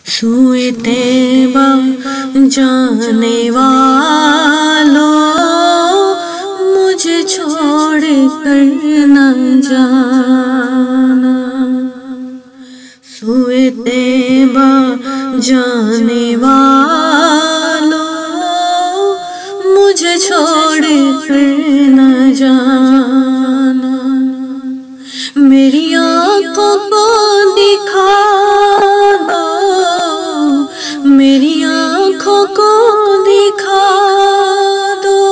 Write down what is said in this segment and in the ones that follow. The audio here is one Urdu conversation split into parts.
سوئے طیبہ جانے والوں مجھے چھوڑ کر نہ جانا، سوئے طیبہ جانے والوں مجھے چھوڑ کر نہ جانا، میری آنکھوں کو دکھا دو، میری آنکھوں کو دکھا دو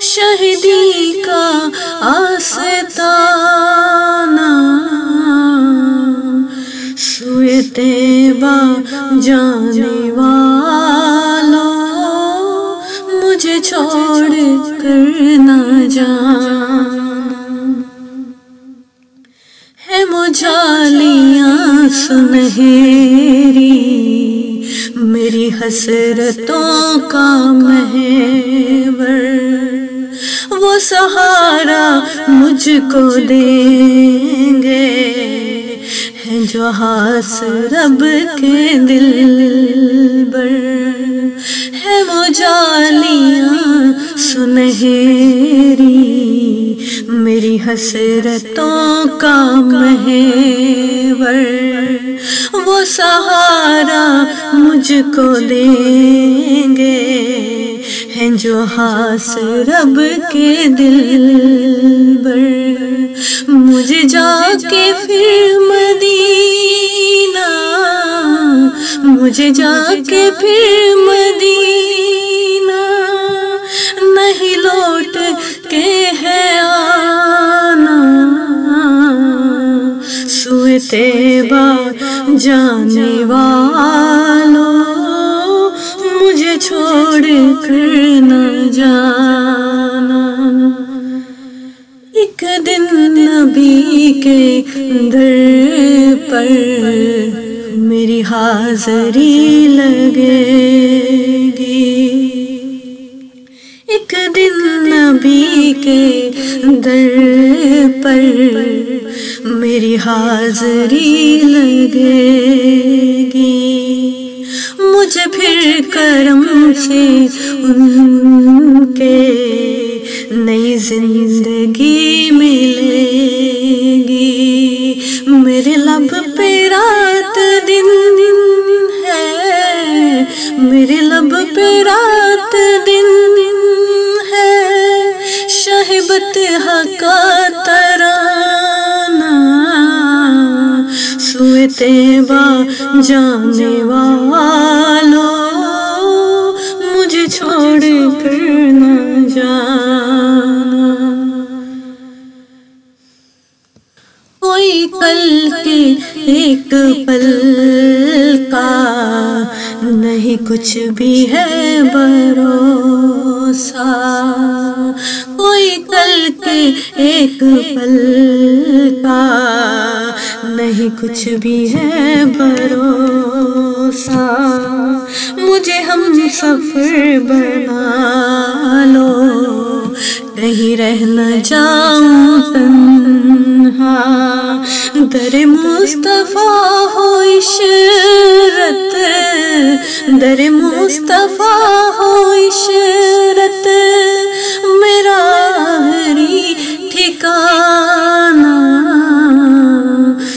شہیدی کا آستانہ، سوئے طیبہ جانے والوں مجھے چھوڑ کر نہ جانا، ہے مجالیاں سنہری میری حسرتوں کا محور، وہ سہارا مجھ کو دیں گے ہیں جو ہاس رب کے دلبر، ہے مجالیاں سنہری میری حسرتوں کا محور، وہ سہارا مجھ کو دیں گے ہیں جو ہاس رب کے دلبر، مجھے جا کے پھر مدینہ، مجھے جا کے پھر مدینہ نہیں لوٹ کے ہے آنا، سوئے طیبہ جانے والوں مجھے چھوڑ کر نہ جانا، ایک دن نبی کے در پر میری حاضری لگے گی، ایک دن نبی کے در پر میری حاضری لگے گی، مجھے پھر کرم سے ان کے نئی زندگی ملے گی، میرے لب پہ رات دن ہے، میرے لب پہ رات دن ہے، شہبت کا ترانہ، سوئے طیبہ جانے والوں مجھے چھوڑ کر نہ جانا، کوئی کل کے ایک پل کا نہیں کچھ بھی ہے بھروسہ، کوئی کل کے ایک پل کا نہیں کچھ بھی ہے بھروسہ، مجھے ہم سفر بنا لو کہیں رہ نہ جاؤں تنہا، در مصطفیٰ ہو عشرت، در مصطفیٰ ہو عشرت، میرا آخری ٹھکانہ،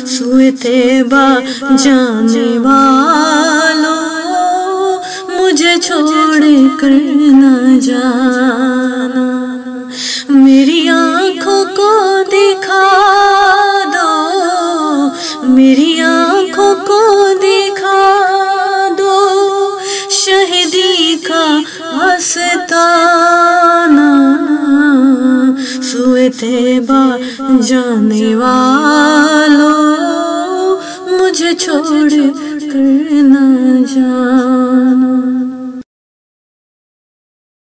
سوئے طیبہ جانے والوں مجھے چھوڑ کر نہ جانا، میری آنکھوں کو دکھا دو، میری آنکھوں کو دکھا دو شہیدی کا آستانہ، سوئے طیبہ جانے والوں مجھے چھوڑ کر نہ جانا۔